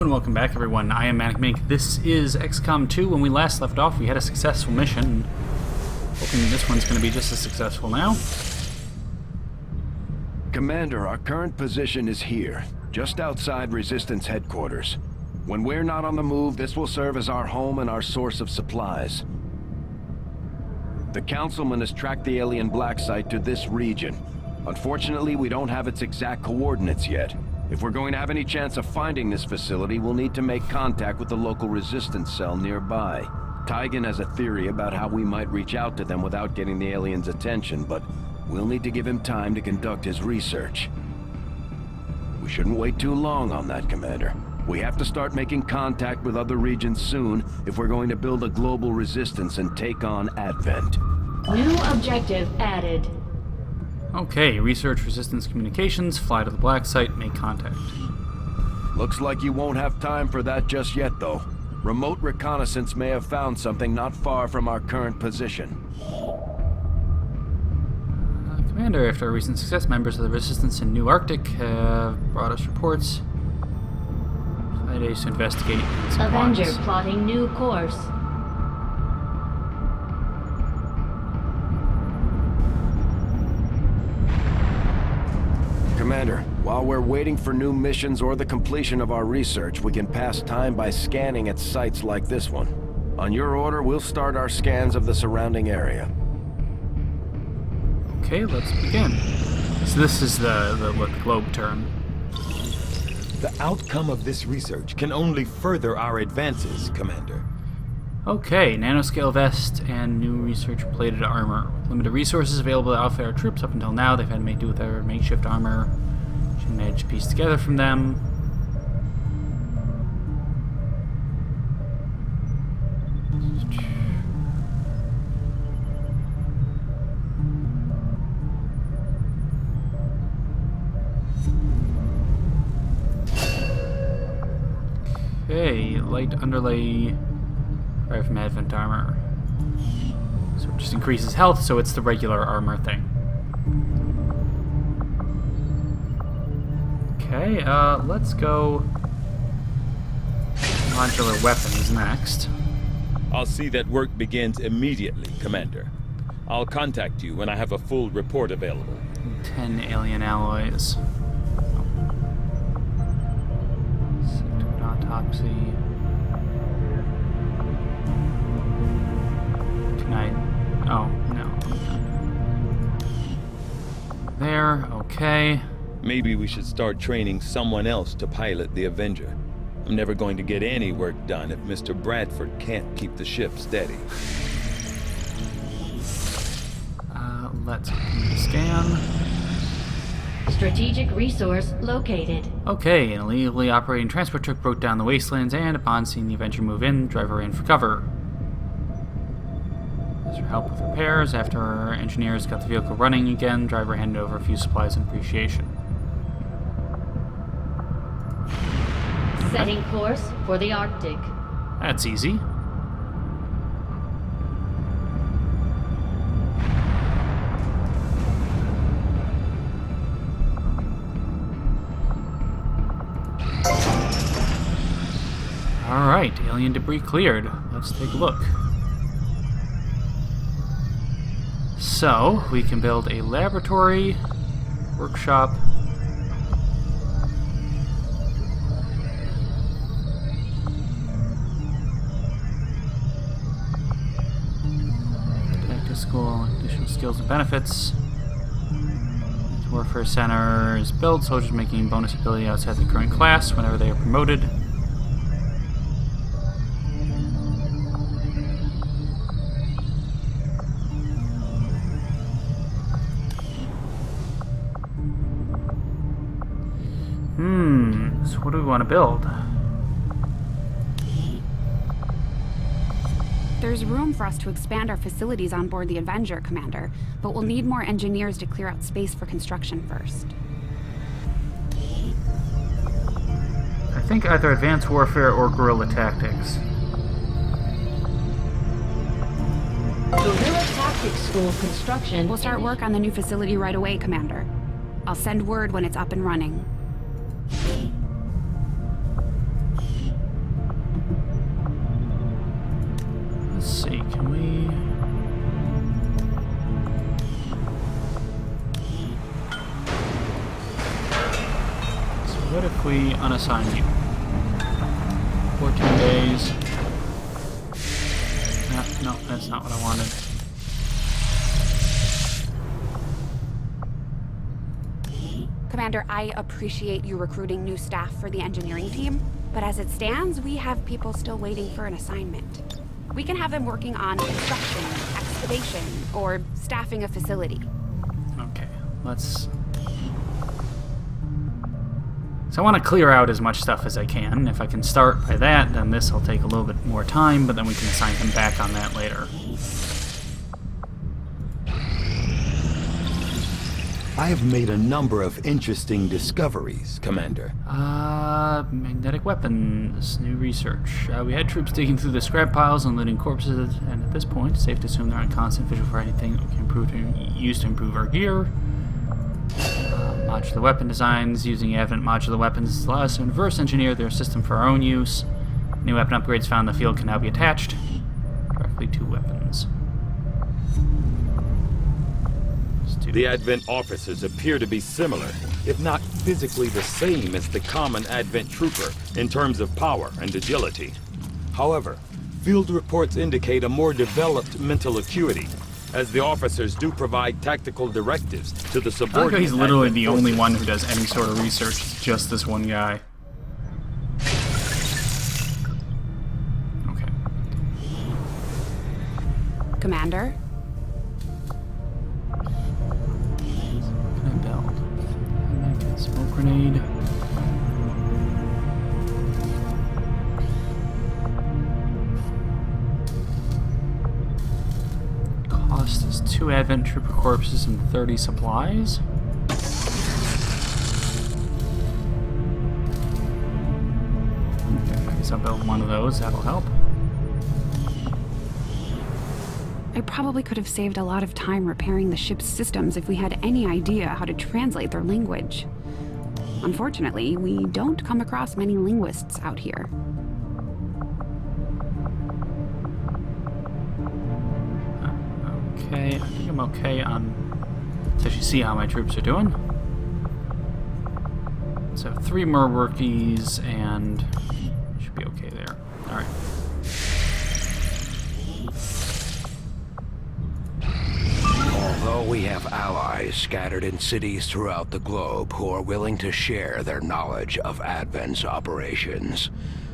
And welcome back, everyone. I am ManicMink. This is XCOM 2. When we last left off, we had a successful mission. Hoping this one's going to be just as successful now. Commander, our current position is here, just outside Resistance headquarters. When we're not on the move, this will serve as our home and our source of supplies. The Councilman has tracked the alien black site to this region. Unfortunately, we don't have its exact coordinates yet. If we're going to have any chance of finding this facility, we'll need to make contact with the local resistance cell nearby. Tygan has a theory about how we might reach out to them without getting the aliens' attention, but we'll need to give him time to conduct his research. We shouldn't wait too long on that, Commander. We have to start making contact with other regions soon if we're going to build a global resistance and take on Advent. New objective added. Okay, research resistance communications, fly to the black site, make contact. Looks like you won't have time for that just yet, though. Remote reconnaissance may have found something not far from our current position. Commander, after our recent success, members of the Resistance in New Arctic have brought us reports. 5 days to investigate. Avenger plotting new course. Commander, while we're waiting for new missions or the completion of our research, we can pass time by scanning at sites like this one. On your order, we'll start our scans of the surrounding area. Okay, let's begin. So this is the globe turn. The outcome of this research can only further our advances, Commander. Okay, nanoscale vest and new research-plated armor. Limited resources available to outfit our troops. Up until now, they've had to make do with their makeshift armor. Should manage to piece together from them. Okay, light underlay. Right from Advent armor. So it just increases health, so it's the regular armor thing. Okay, let's go. Modular weapons next. I'll see that work begins immediately, Commander. I'll contact you when I have a full report available. 10 alien alloys. Sector autopsy. Oh, no. There, okay. Maybe we should start training someone else to pilot the Avenger. I'm never going to get any work done if Mr. Bradford can't keep the ship steady. Let's scan. Strategic resource located. Okay, an illegally operating transport truck broke down the wastelands, and upon seeing the Avenger move in, the driver ran for cover. For help with repairs. After our engineers got the vehicle running again, driver handed over a few supplies and appreciation. Setting course for the Arctic. That's easy. Alright, alien debris cleared. Let's take a look. So, we can build a laboratory, workshop, detective school, additional skills and benefits. Warfare center is built, soldiers making bonus ability outside the current class whenever they are promoted. So what do we want to build? There's room for us to expand our facilities on board the Avenger, Commander, but we'll need more engineers to clear out space for construction first. I think either advanced warfare or guerrilla tactics. Guerrilla Tactics School construction. We'll start work on the new facility right away, Commander. I'll send word when it's up and running. if we unassign you? 14 days. No, that's not what I wanted. Commander, I appreciate you recruiting new staff for the engineering team, but as it stands, we have people still waiting for an assignment. We can have them working on construction, excavation, or staffing a facility. Okay, let's... So I want to clear out as much stuff as I can. If I can start by that, then this will take a little bit more time, but then we can assign him back on that later. I have made a number of interesting discoveries, Commander. Magnetic weapons, new research. We had troops digging through the scrap piles and looting corpses, and at this point, it's safe to assume they're on constant vigil for anything that we can use to improve our gear. Modular weapon designs. Using Advent modular weapons allows us to reverse engineer their system for our own use. New weapon upgrades found in the field can now be attached directly to weapons. The Advent officers appear to be similar, if not physically the same as the common Advent trooper in terms of power and agility. However, field reports indicate a more developed mental acuity, as the officers do provide tactical directives to the I like how subordinate. he's literally Advent the forces. only one who does any sort of research. It's just this one guy. Okay. Commander? What can I build? Make a smoke grenade. Cost is 2 Advent Trooper corpses and 30 supplies. Okay, I guess I'll build one of those, that'll help. I probably could have saved a lot of time repairing the ship's systems if we had any idea how to translate their language. Unfortunately, we don't come across many linguists out here. Okay, I think I'm okay on... So you see how my troops are doing. So 3 more rookies and... should be okay there. Alright. Although we have allies scattered in cities throughout the globe who are willing to share their knowledge of Advent's operations,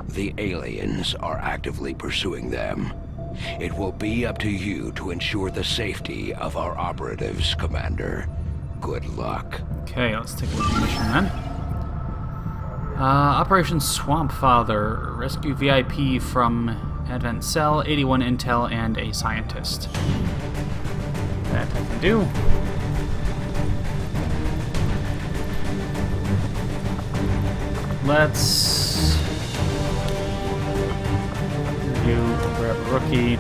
the aliens are actively pursuing them. It will be up to you to ensure the safety of our operatives, Commander. Good luck. Okay, let's take a look at the mission then. Operation Swamp Father. Rescue VIP from Advent Cell, 81 intel, and a scientist. That I can do. Let's grab a rookie.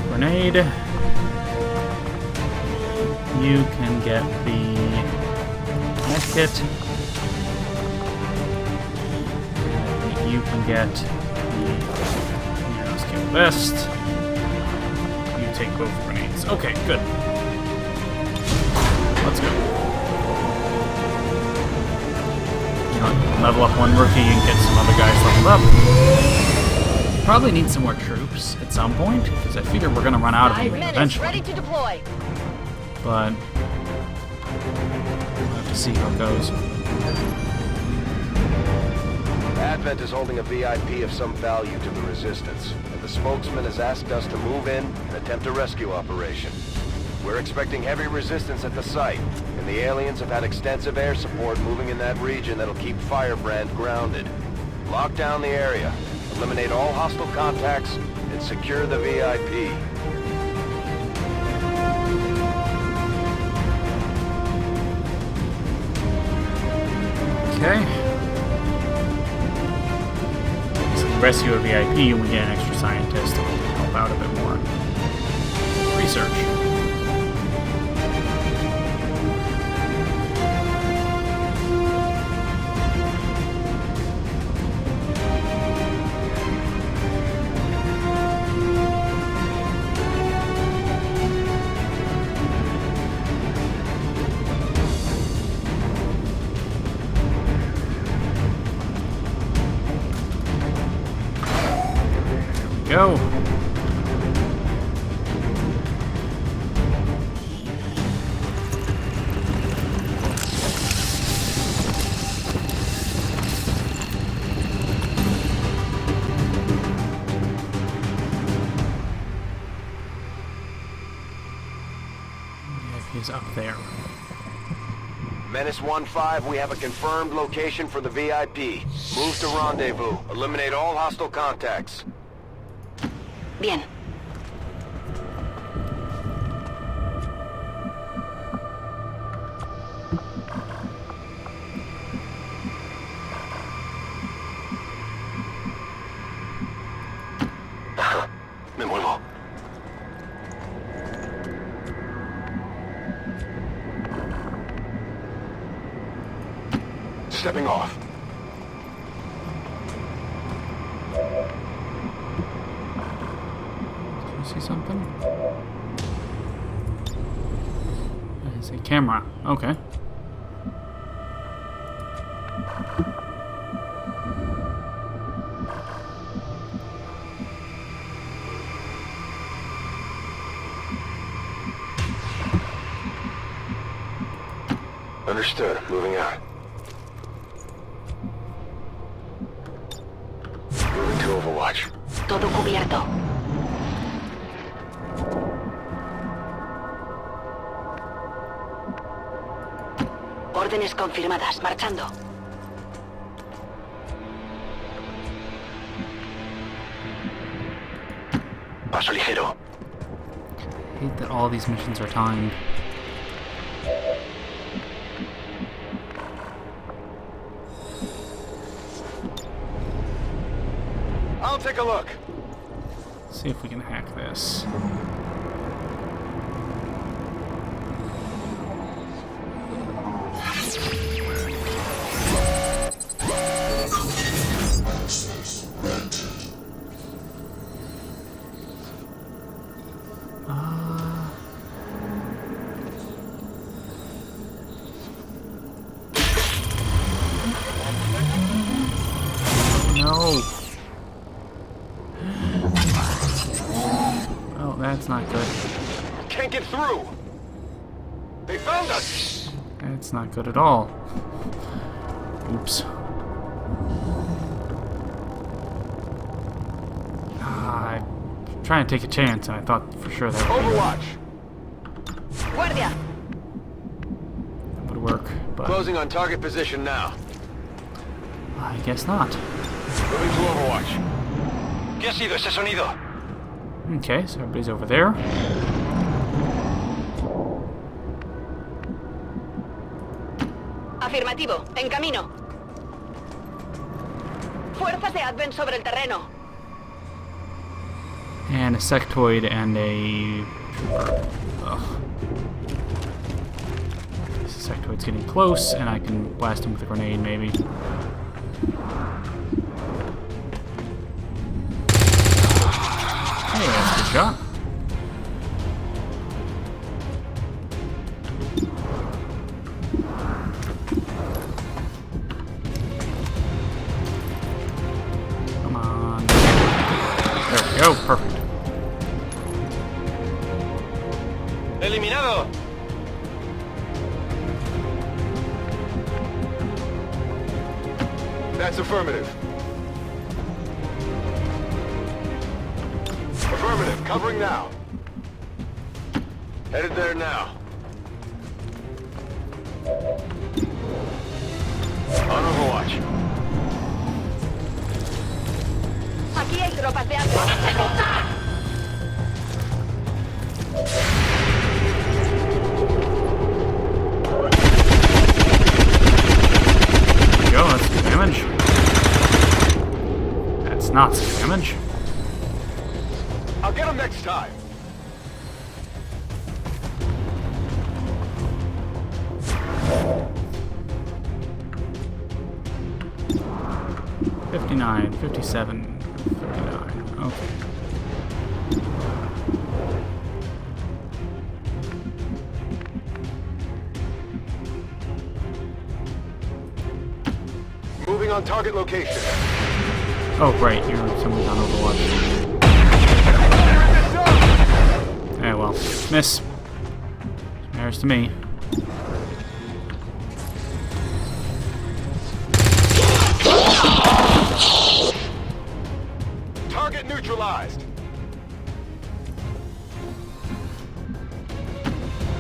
Grenade. You can get the medkit. You can get the skill vest. You take both grenades. Okay, good. Let's go. You know, level up one rookie and get some other guys leveled up. Probably need some more troops at some point, because I figure we're gonna run out of them 5 minutes, eventually. ready to deploy. But we'll have to see how it goes. Advent is holding a VIP of some value to the Resistance, and the spokesman has asked us to move in and attempt a rescue operation. We're expecting heavy resistance at the site, and the aliens have had extensive air support moving in that region that'll keep Firebrand grounded. Lock down the area, eliminate all hostile contacts, and secure the VIP. Okay. So rescue a VIP and we get an extra scientist to help out a bit more. Research. go. He's up there. Menace 1-5, we have a confirmed location for the VIP. Move to rendezvous. Eliminate all hostile contacts. Bien. Me muevo. Stepping off. Do you see something? There's a camera. Okay. Understood. Moving out. Moving to Overwatch. Todo cubierto. Órdenes confirmadas. Marchando. Paso ligero. I hate that all these missions are timed. I'll take a look. See if we can hack this. No. Oh, that's not good. Can't get through. They found us. That's not good at all. Oops. I'm trying to take a chance, and I thought for sure that Overwatch. Guardia. would work, but Closing on target position now. I guess not. Moving to Overwatch. ¿Qué ha sido ese sonido? Okay, so everybody's over there. Afirmativo. En camino. Fuerzas de Advent sobre el terreno. And a sectoid and a trooper. Ugh. This sectoid's getting close, and I can blast him with a grenade, maybe. Hey, that's a good shot. Come on. There we go, perfect. Eliminado. That's affirmative. Affirmative, covering now. Headed there now. On Overwatch. Aquí hay tropas de Advent. There we go, that's some damage. That's not some damage. I'll get him next time. $59, $57, $39. Okay. Moving on target location. Oh, right, you're someone's on Overwatch. well, miss. Matters to me. Target neutralized.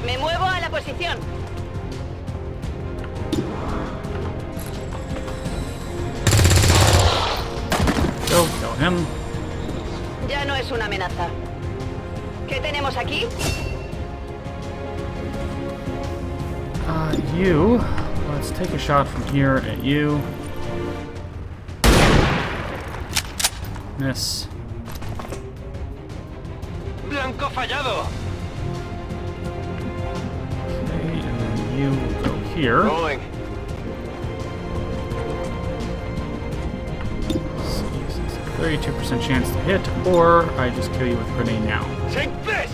Me muevo a la posición. Go, kill him. Ya no es una amenaza. ¿Qué tenemos aquí? You. Let's take a shot from here at you. Miss. Blanco fallado. Okay, and then you go here. Rolling. 32% chance to hit, or I just kill you with a grenade now. Take this.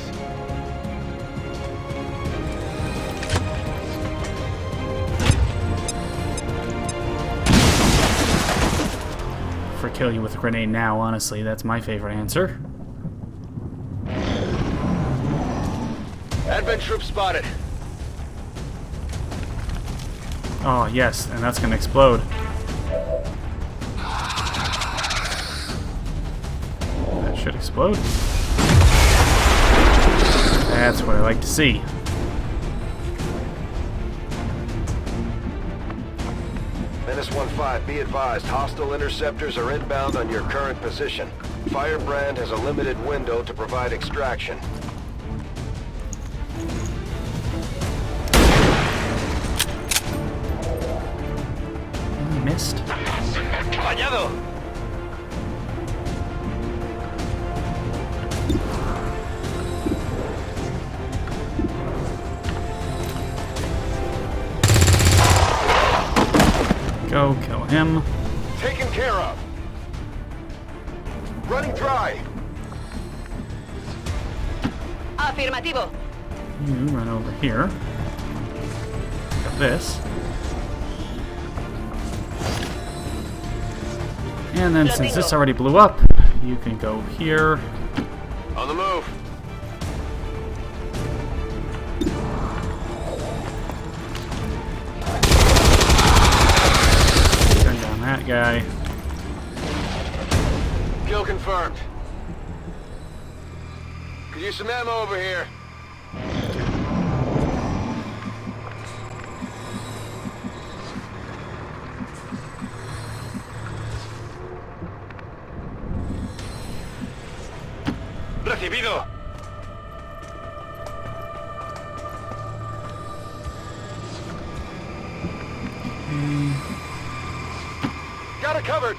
For kill you with a grenade now, honestly, that's my favorite answer. Advent troop spotted. Oh, yes, and that's gonna explode. That should explode. That's what I like to see. Menace 1-5, be advised, hostile interceptors are inbound on your current position. Firebrand has a limited window to provide extraction. Missed. Fallado. Go kill him. Taken care of. Running dry. Afirmativo. You run over here. Got this. And then since this already blew up, you can go here. On the move. Turn down that guy. Kill confirmed. Could use some ammo over here. Recibido. Got it covered.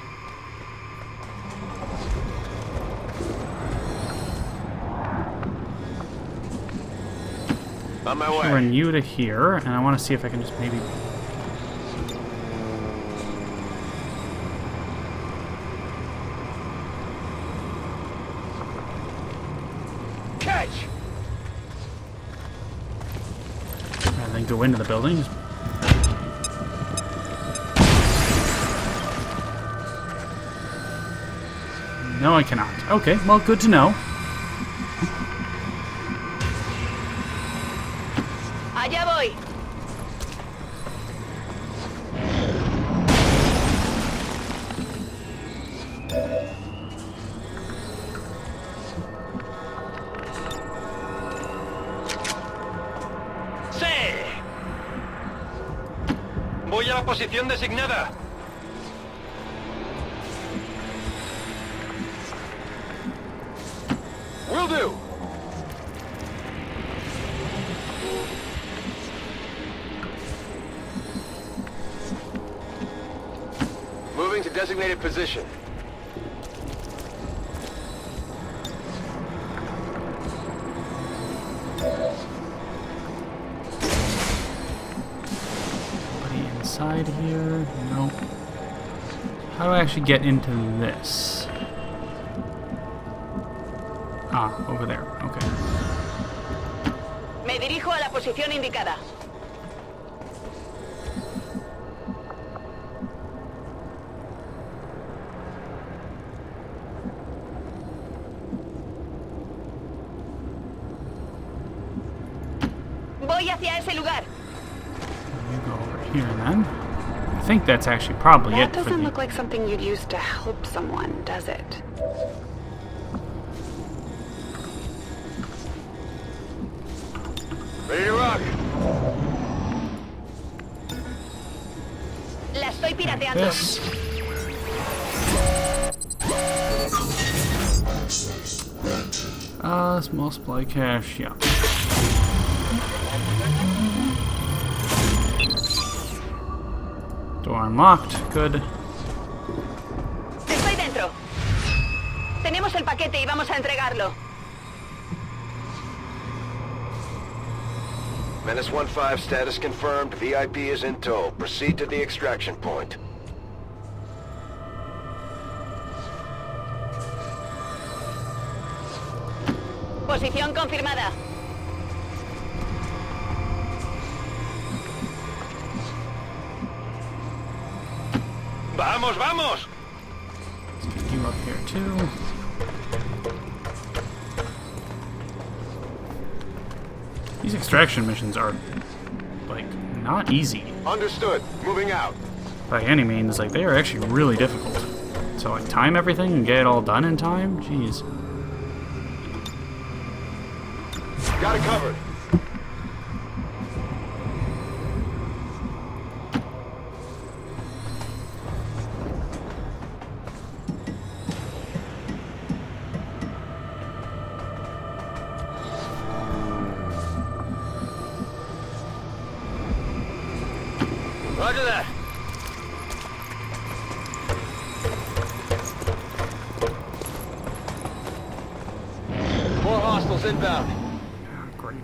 On my way. Run you to here, and I want to see if I can just maybe... Catch. And then go into the building. No, I cannot. Okay, well, good to know. Allá voy. ¡Sí! Voy a la posición designada. Will do. Moving to designated position. Anybody inside here? No. How do I actually get into this? Ah, over there. Okay. Me dirijo a la posición indicada. ese lugar. You go over here then. I think that's actually probably That it for doesn't the... look like something you'd use to help someone, does it? Ready to rock. La estoy pirateando. This. Small supply cache, yeah. Door unlocked, good. Estoy dentro. Tenemos el paquete y vamos a entregarlo. Menace 1-5, status confirmed. VIP is in tow. Proceed to the extraction point. Posición confirmada. ¡Vamos, vamos! Let's get you up here too. These extraction missions are, like, not easy Understood. Moving out. by any means. Like, they are actually really difficult. So, like, time everything and get it all done in time? Jeez. Got it covered. Roger that. More hostiles inbound. Great.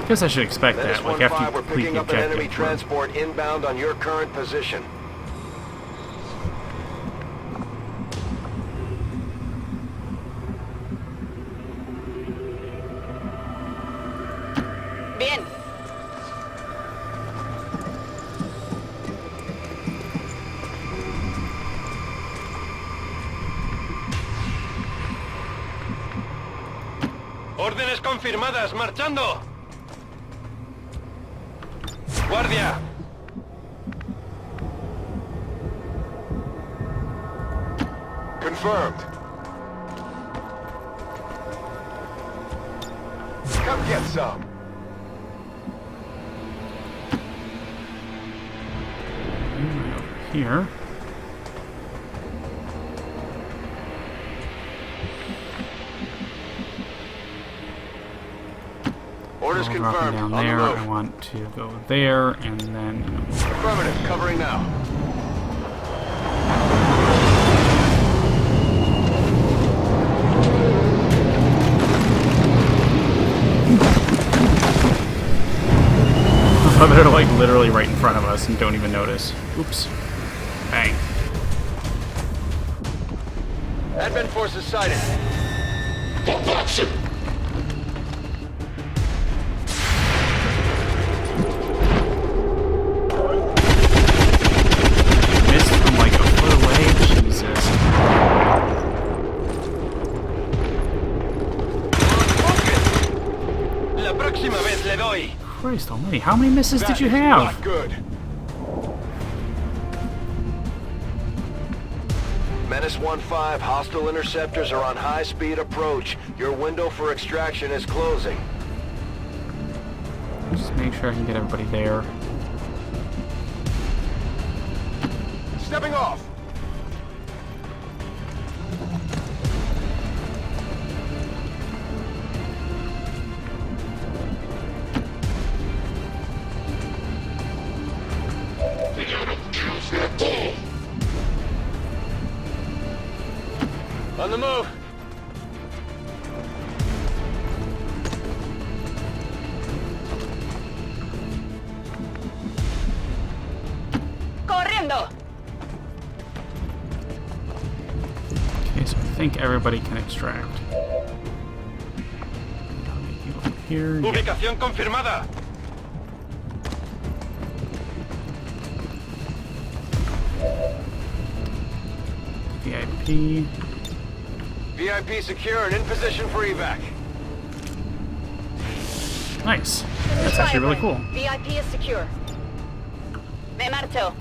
Guess I should expect Menace that, like, after 1-5, you we're complete picking the up an enemy objective. transport inbound on your current position. Bien. Órdenes confirmadas, marchando. Guardia. Confirmed. Come get some. Right over here. Orders I'll drop it confirmed. down On there. the I move. want to go there, and then... Affirmative. Covering now. They're like literally right in front of us and don't even notice. Oops. Bang. Advent forces sighted. Missed from like a foot away. Jesus. La próxima vez le doy. Christ almighty, how many misses did you That is have? not good. Menace 1-5, hostile interceptors are on high-speed approach. Your window for extraction is closing. Just make sure I can get everybody there. Stepping off. On the move. Corriendo. Okay, so I think everybody can extract. I'll get you over here. Yeah. Ubicación confirmada. VIP. VIP secure and in position for evac. Nice. That's actually really cool. VIP is secure. Me marcho.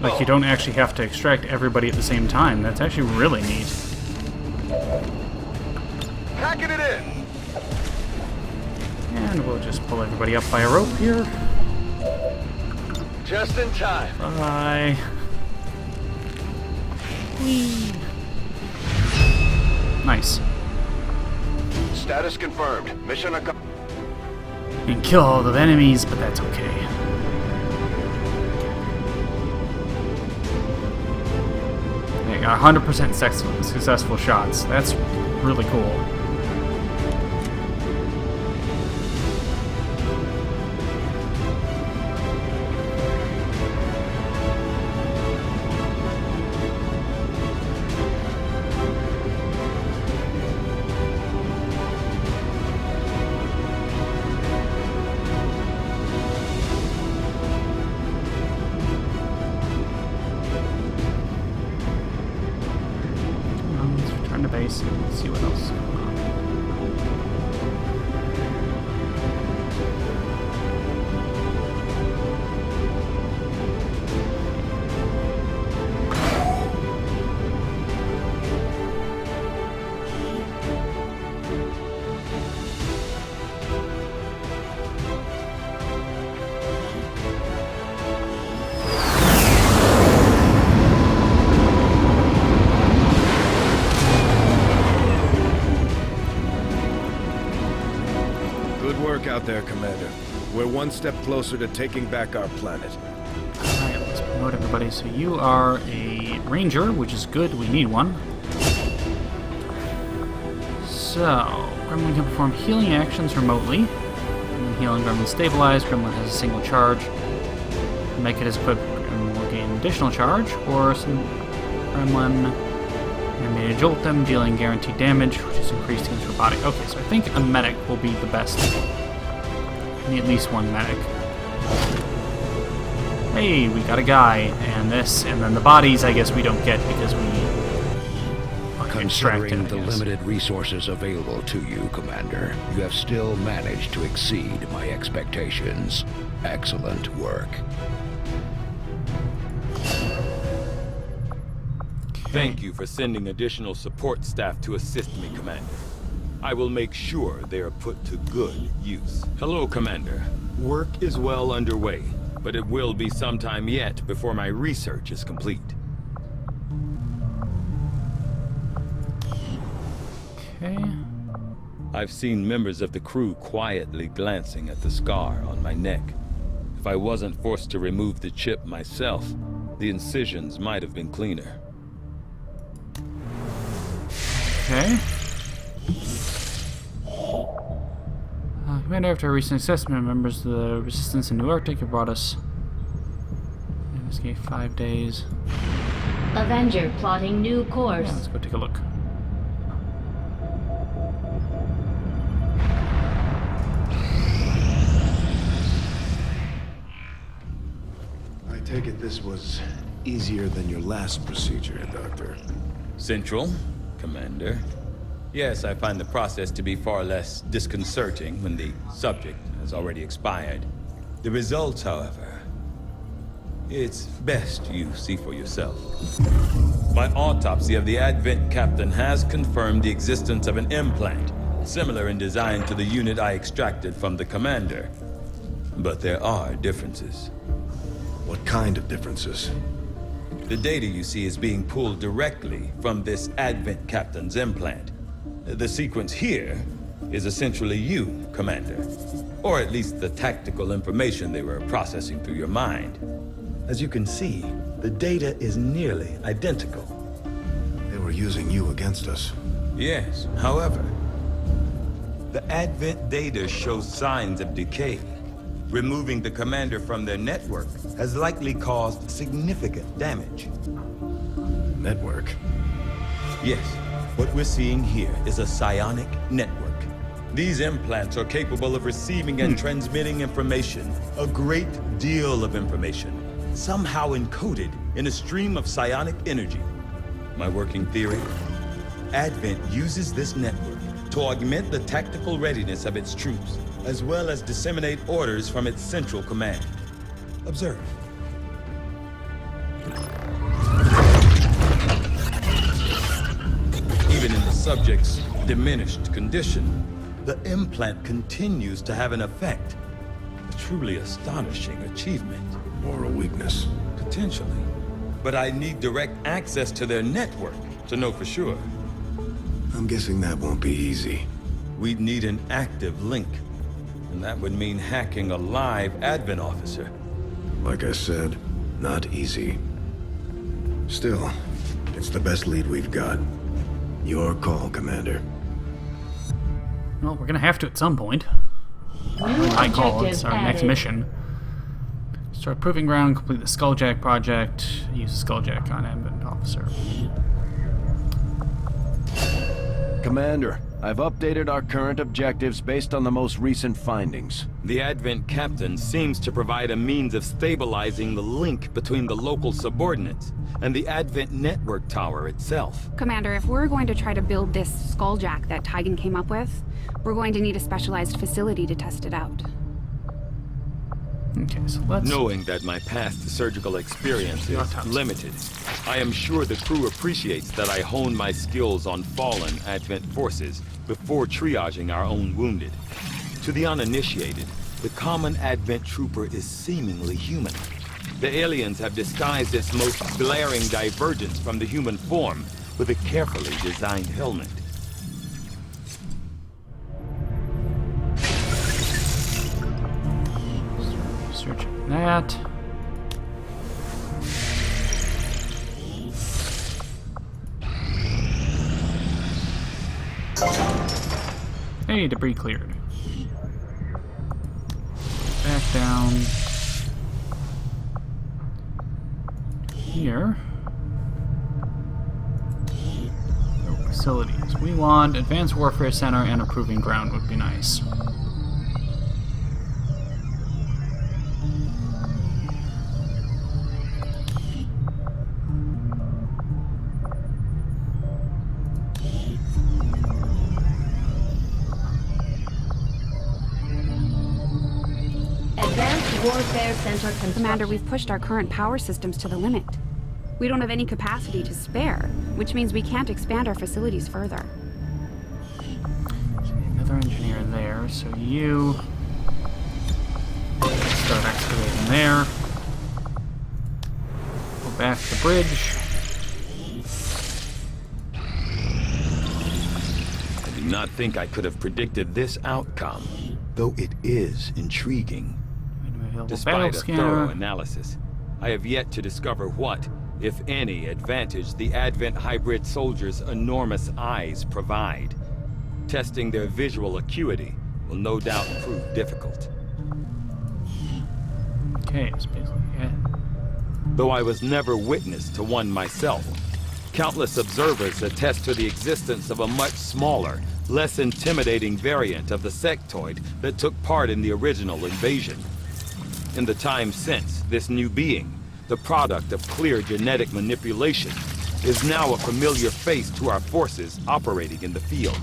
Like, you don't actually have to extract everybody at the same time. That's actually really neat. Packing it in. And we'll just pull everybody up by a rope here. Just in time. Bye. Whee. Nice. Status confirmed. Mission accomplished. You can kill all the enemies, but that's okay. I got 100% successful shots. That's really cool. Let's return to base and see what else is going on. Good work out there, Commander. We're one step closer to taking back our planet. Alright, let's promote everybody. So you are a ranger, which is good. We need one. So, Gremlin can perform healing actions remotely. When healing Gremlin stabilized, Gremlin has a single charge. Make it as equipped and will gain additional charge, or some Gremlin animated jolt them, dealing guaranteed damage, which is increased against your body. Okay, so I think a medic will be the best. I need at least one medic. Hey, we got a guy, and this, and then the bodies I guess we don't get because we extracted, Considering the limited resources available to you, Commander, you have still managed to exceed my expectations. Excellent work. Thank you for sending additional support staff to assist me, Commander. I will make sure they are put to good use. Hello, Commander. Work is well underway, but it will be some time yet before my research is complete. Okay. I've seen members of the crew quietly glancing at the scar on my neck. If I wasn't forced to remove the chip myself, the incisions might have been cleaner. Okay. Commander, after our recent assessment, members of the Resistance in New Arctic have brought us. Investigate 5 days. Avenger plotting new course. Yeah, let's go take a look. I take it this was easier than your last procedure, Doctor. Central, Commander. Yes, I find the process to be far less disconcerting when the subject has already expired. The results, however, it's best you see for yourself. My autopsy of the Advent captain has confirmed the existence of an implant, similar in design to the unit I extracted from the Commander. But there are differences. What kind of differences? The data you see is being pulled directly from this Advent captain's implant. The sequence here is essentially you, Commander. Or at least the tactical information they were processing through your mind. As you can see, the data is nearly identical. They were using you against us. Yes, however, the Advent data shows signs of decay. Removing the Commander from their network has likely caused significant damage. Network? Yes, what we're seeing here is a psionic network. These implants are capable of receiving and transmitting information, a great deal of information, somehow encoded in a stream of psionic energy. my working theory? Advent uses this network to augment the tactical readiness of its troops, as well as disseminate orders from its central command. Observe. Even in the subject's diminished condition, the implant continues to have an effect. A truly astonishing achievement. Or a weakness. Potentially. But I need direct access to their network to know for sure. I'm guessing that won't be easy. We'd need an active link. And that would mean hacking a live Advent officer. Like I said, not easy. Still, it's the best lead we've got. Your call, Commander. Well, we're gonna have to at some point. New My call. It's objective our next added. mission. Start proving ground, complete the Skulljack project, use the Skulljack on Advent Officer. Commander, I've updated our current objectives based on the most recent findings. The Advent captain seems to provide a means of stabilizing the link between the local subordinates and the Advent network tower itself. Commander, if we're going to try to build this skulljack that Tigan came up with, we're going to need a specialized facility to test it out. Okay, so let's... Knowing that my past surgical experience Your is turn. limited, I am sure the crew appreciates that I hone my skills on fallen Advent forces before triaging our own wounded. To the uninitiated, the common Advent trooper is seemingly human. The aliens have disguised its most glaring divergence from the human form with a carefully designed helmet. Searching that. Hey, debris cleared. Back down. Here. Oh, facilities. We want Advanced Warfare Center and a Proving Ground would be nice. Advanced Warfare Center construction. Commander, we've pushed our current power systems to the limit. We don't have any capacity to spare, which means we can't expand our facilities further. Another engineer there, so you start excavating there. Go back to the bridge. I do not think I could have predicted this outcome, though it is intriguing. Battle Despite a scanner. thorough analysis, I have yet to discover what, if any, advantage the Advent hybrid soldiers' enormous eyes provide. Testing their visual acuity will no doubt prove difficult. Okay, it's basically yeah. Though I was never witness to one myself, countless observers attest to the existence of a much smaller, less intimidating variant of the sectoid that took part in the original invasion. In the time since, this new being, the product of clear genetic manipulation, is now a familiar face to our forces operating in the field.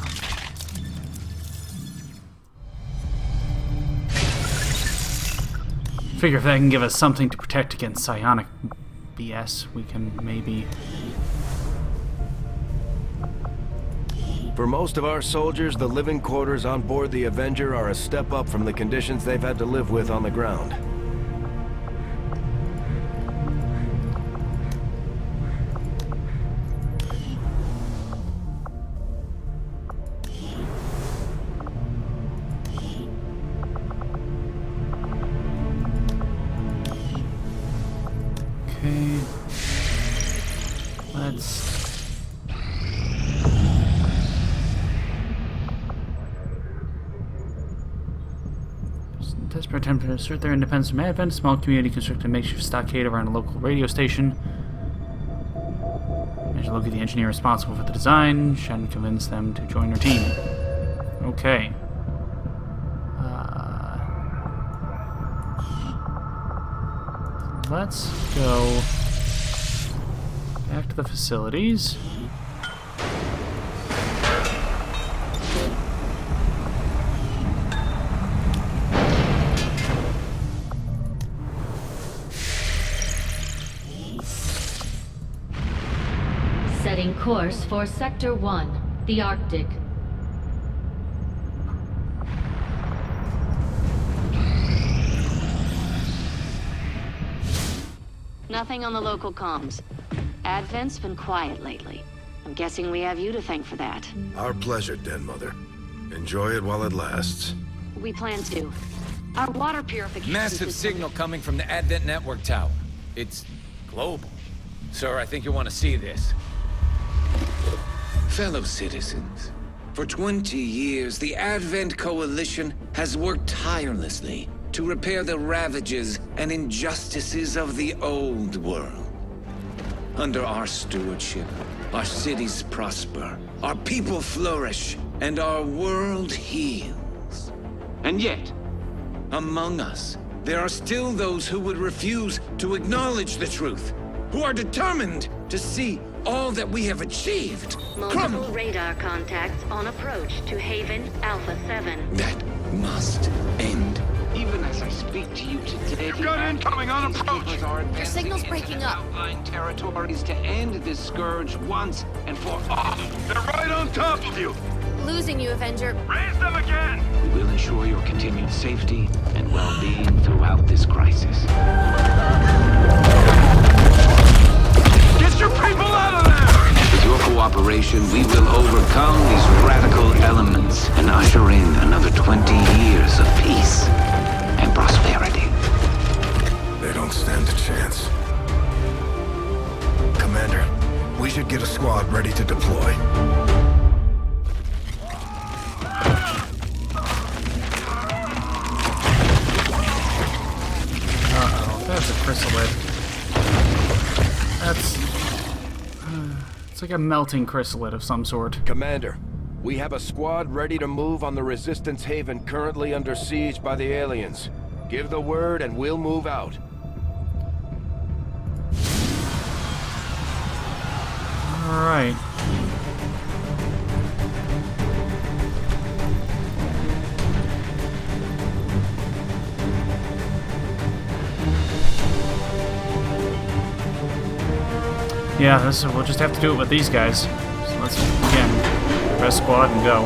Figure if that can give us something to protect against psionic BS, we can maybe... For most of our soldiers, the living quarters on board the Avenger are a step up from the conditions they've had to live with on the ground. Okay. Let's... Desperate attempt to assert their independence from Advent. A small community constructed a makeshift stockade around a local radio station. Managed to locate the engineer responsible for the design. Shen convinced them to join our team. Okay. Let's go Back to the facilities. Setting course for Sector 1, the Arctic. Nothing on the local comms. Advent's been quiet lately. I'm guessing we have you to thank for that. Our pleasure, Den Mother. Enjoy it while it lasts. We plan to. Our water purification Massive system- signal coming from the Advent Network Tower. It's global. Sir, I think you'll want to see this. Fellow citizens, for 20 years, the Advent Coalition has worked tirelessly to repair the ravages and injustices of the old world. Under our stewardship, our cities prosper, our people flourish, and our world heals. And yet, among us, there are still those who would refuse to acknowledge the truth, who are determined to see all that we have achieved Multiple radar contacts on approach to Haven Alpha 7. That must end. Even as I speak to you today, you've got incoming on approach. Your signal's breaking up. Outlying territories to end this scourge once and for all. They're right on top of you! Losing you, Avenger. Raise them again! We will ensure your continued safety and well-being throughout this crisis. Get your people out of there! With your cooperation, we will overcome these radical elements and usher in another 20 years of peace and prosperity. They don't stand a chance. Commander, we should get a squad ready to deploy. Uh-oh, that's a chrysalid. That's... it's like a melting chrysalid of some sort. Commander, we have a squad ready to move on the Resistance Haven currently under siege by the aliens. Give the word and we'll move out. Alright. Yeah, we'll just have to do it with these guys. So let's, again, press squad and go.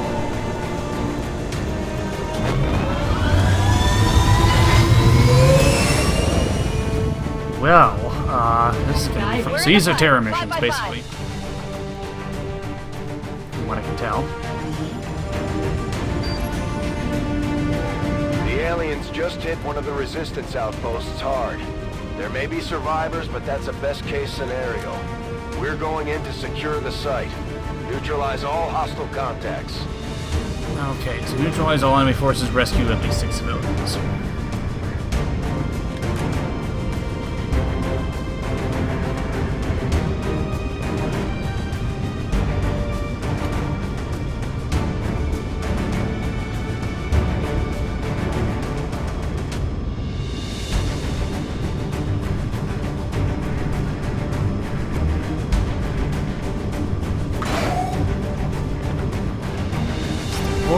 Well, this is gonna be fun. So these are Terra missions, basically. From what I can tell. The aliens just hit one of the Resistance outposts hard. There may be survivors, but that's a best-case scenario. We're going in to secure the site. Neutralize all hostile contacts. Okay, so neutralize all enemy forces, rescue at least 6 civilians.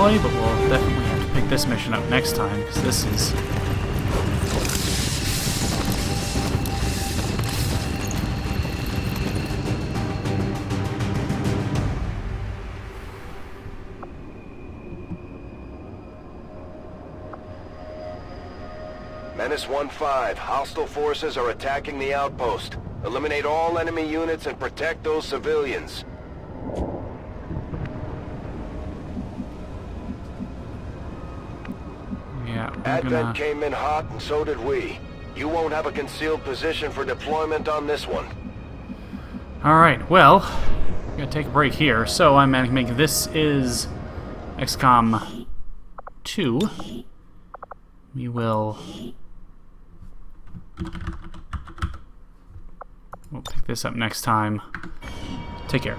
But we'll definitely have to pick this mission up next time, because this is... Menace 1-5, hostile forces are attacking the outpost. Eliminate all enemy units and protect those civilians. Yeah, Advent came in hot, and so did we. You won't have a concealed position for deployment on this one. Alright, well, we're gonna take a break here. So, I'm ManicMink. This is XCOM 2. We will... we'll pick this up next time. Take care.